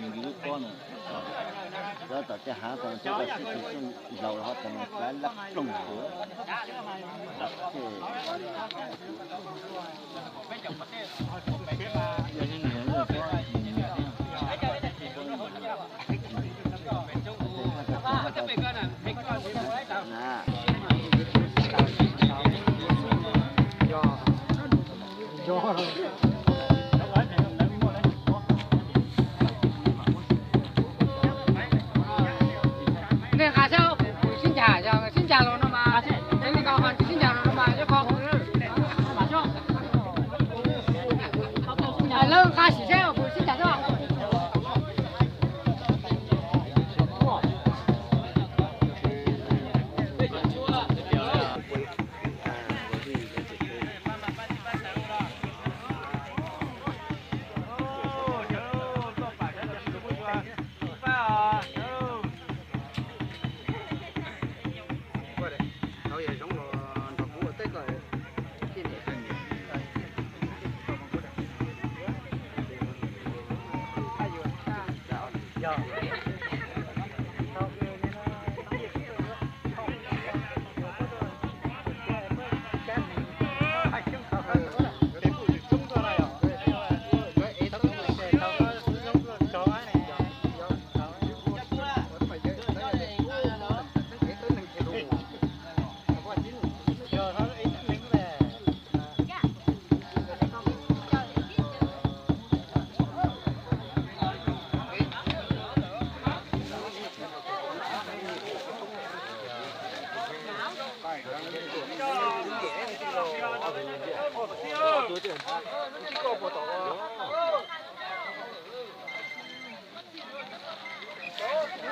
mình cái con này đó tại cái há còn chỗ cái sự giàu họ còn cái lắc lùng nữa Nè khá sao? Xin chào rồi nó mà. Thế thì cao hơn xin chào rồi nó mà cho con. Mà cho. Lương khá xí sao? Xin chào cho.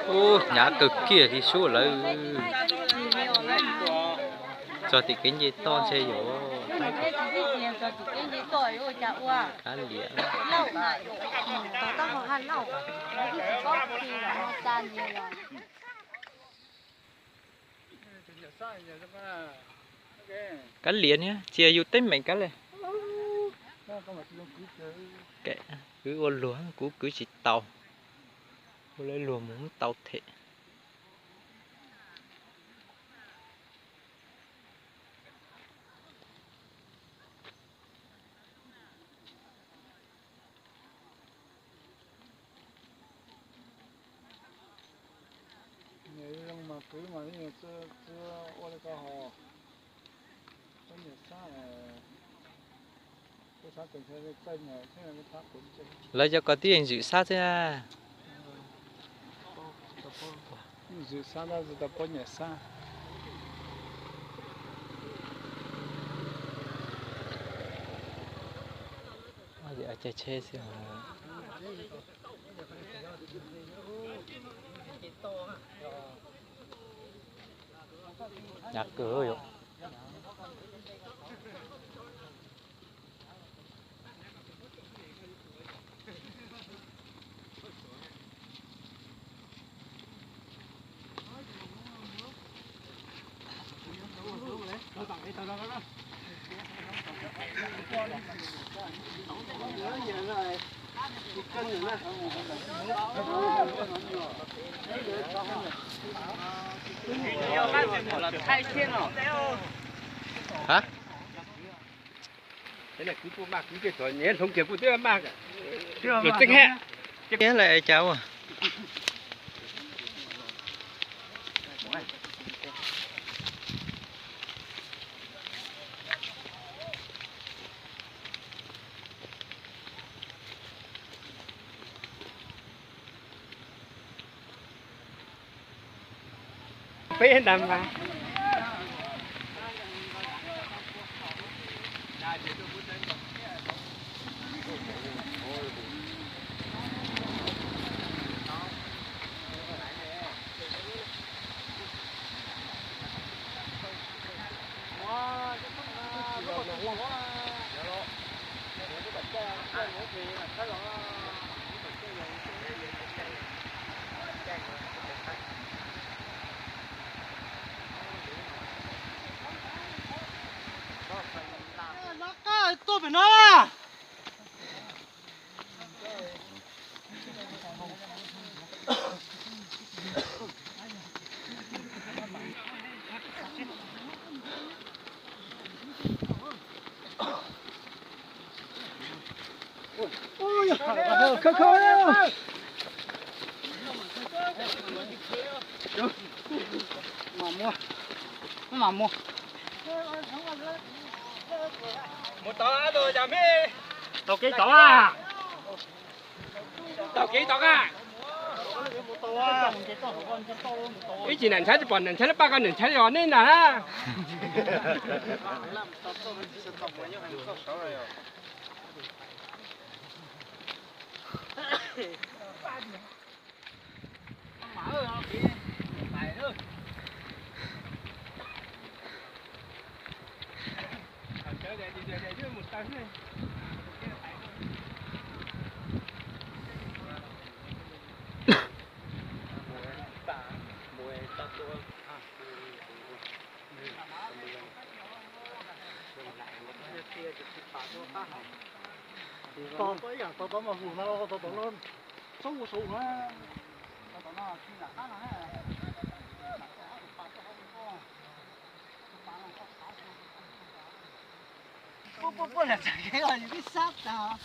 Ô, nhà cực kia thì số lại cho thì cái gì to xe vô cá liền cá liền nhá chia vô tính mình cá lên kệ cứ ôn lúa cứ chỉ tàu lấy lúa muốn tàu thế mà cứ mà như chưa ô lê cao hồ có nhiều xa cái xa từng thế cái nhà thế là cái tháp cũng chơi lấy cho có tiền giữ sát thế à giữ xa ra giữ tập có nhà xa giờ chơi chơi xem nhạc cửa rồi hả? thế là cứ cô bạc cứ cái tuổi nhé không kịp của tôi bạc rồi chắc hẹ Thế lại cháu à phê đầm mà khơi khơi đó. Mà mua. Một tàu rồi chả biết. Tàu kỹ tàu à? Tàu kỹ tàu à? Cái gì nền trái thì bọn nền trái nó ba con nền trái rồi nên là. Tao tới à, tao mà vụ nó tao lên. Số ha. Tao nó khi là khá là bố là cái là những cái sáp nào.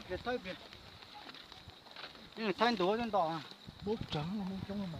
Biết thôi biết. Nhưng thanh đồ trên đó. Bố trắng là muốn chống mà.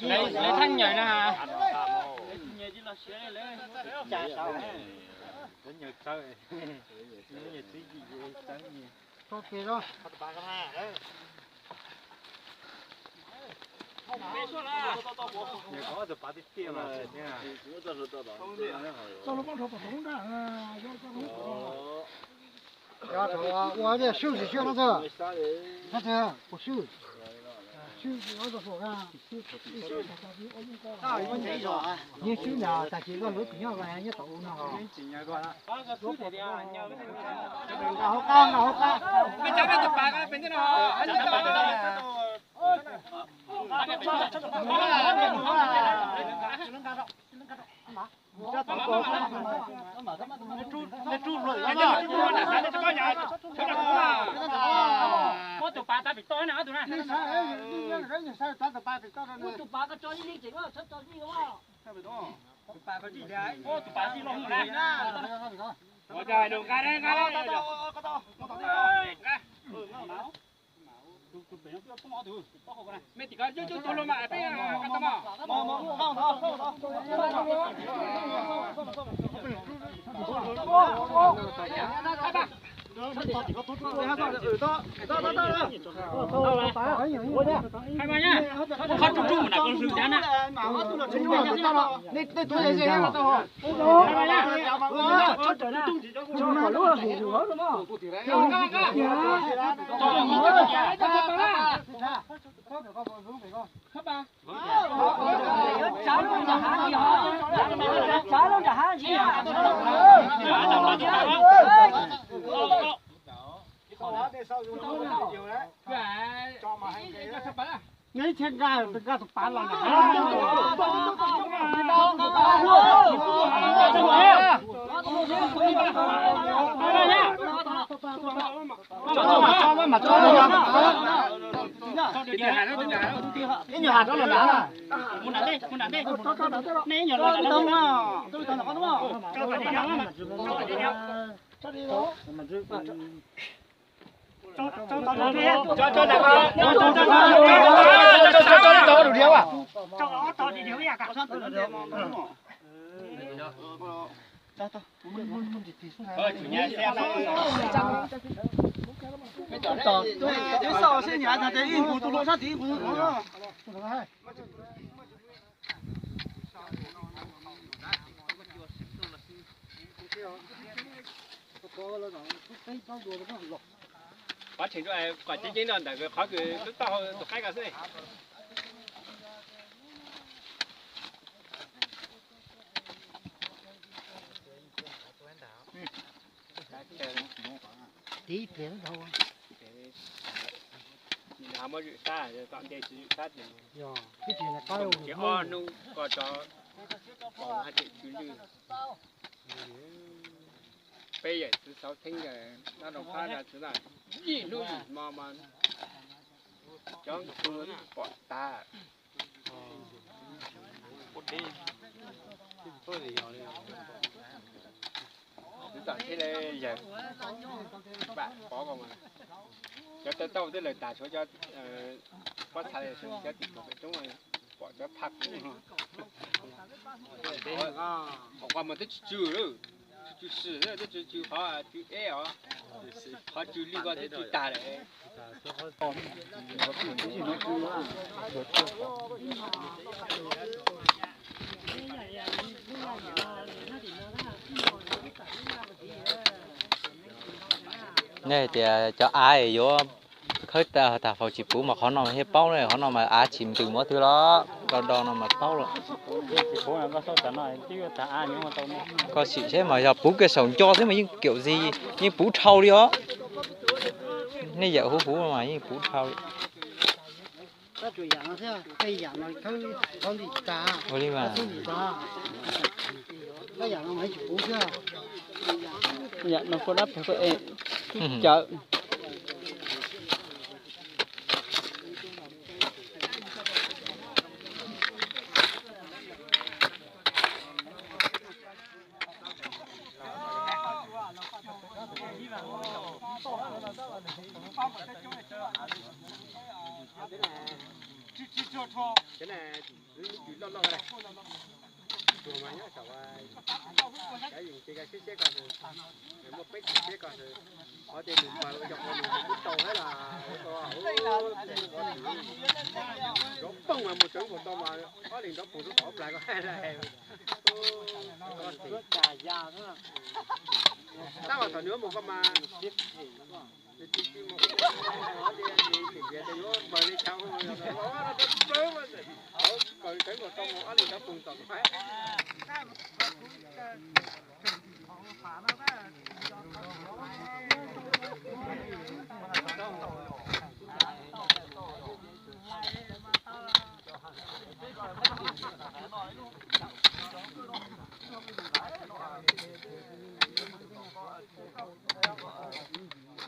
Lấy thanh nhảy nè hả? Ok đó. Tao nó bắt đầu懂的，要走我这休息去了这，他这不休，休息我就说啊，大一分钱少啊，你休呢，但是个路比较远，你走呢哈。好干，好干。ไม่จำเป็นต้องปากกันเป็นที่ไหนอันนี้ต้องcó tụi bà ta bị tối nữa tụi này. Tụi bà có cho những chuyện đó, cho gì đó. Tụi bà có gì đấy? Tụi bà gì lo không này? Ôi trời, đường cái đấy, cái đấy. Mẹ chỉ có chú tôi luôn mà, cái tao mà. Hai ba nhá. Khó chung chung là con rừng chán á. Đây tôi đây xem tao. Hai ba nhá. Ngay trên gai từng gai tụt bán là cái nhiều hạt đó là đá à? Muốn đá đi. Nè nhiều là tông à? Tôi tông nó có đúng không? Cho phải đi đéo mà. Cho đi đó. Cho đủ điếu à? Cho đi điếu à cả. chủ nhà xem này.对少些年他在印度都落下地不是quá trình rồi quả chính chính là cái khó cái lúc tao được khai cả thế. tí tiền đâu làm mà dự ta rồi còn để dự ta thì cái chuyện là coi cái o nu có cho bỏ hai triệu chú như bây giờ thứ sáu thinh rồi nó đồng phát ra thứ này gì luôn mà cho tôi bỏ ta thế này giờ bạn có không mà cho tới đâu tới lời tả số cho có thay cho tiếp tục chúng rồi bỏ cho phạt họ qua mà tới chữ nữa chữ sử nữa tới chữ họ chữ e họ chữ liên quan tới chữ tả đấy này thì cho ai vô khơi ta phải chịu mà khó nào hết bao này khó nào mà á chìm từ mỗi thứ đó đo nào mà bao rồi có chị thế mà giờ bú cái sòng cho thế mà những kiểu gì như bú trâu đi đó nên giờ hú mà như bú trâu ta chủ养是cây养nó không gì cả ôi đi mà cái养nó mấy chục bú chưa dạ nó có đắp phải có chợ cái này lo cái này chùa mà nhá cháu cái gì cái xe còn một bếp xe còn ở trên đường mà dọc mình tàu hết là có bông mà một trứng của tao mà có liền đó phụ nó bỏ lại có hai này con thì dài da nữa tao mà thằng nữa một con mà còn cái một con một anh đã cùng tập phải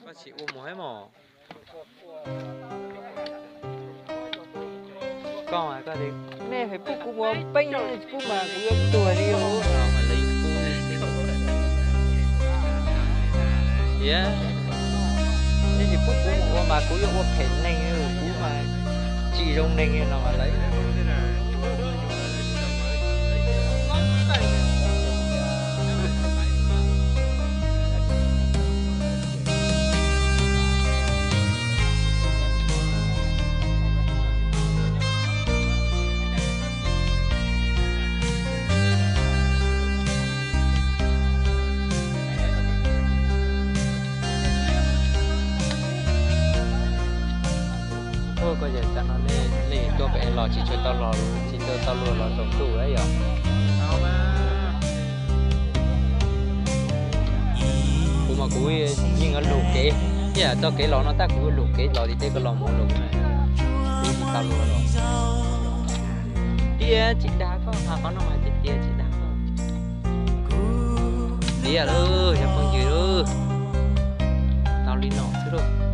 bác sĩ ôm mỏi mà con à con đi nè phải bút cũng ôm bánh bút mà cũng ôm tuổi đi ô mà lấy bút yeah nên chỉ bút cũng mà cũng ôm phèn này rồi bút mà chỉ trong này nó mà lấy có giờ cho nó lên cho cái lò chỉ cho tao lò chỉ cho tao lò trồng tủ đấy rồi cũng mà cũng nhưng ở lục kế giờ cho cái lò nó tác cũng lục kế lò thì cái lò một lục này thì tao lò tia chỉ đá có nó mà tia chỉ đá tia ơi cho con gì đó tao đi nọ chứ đâu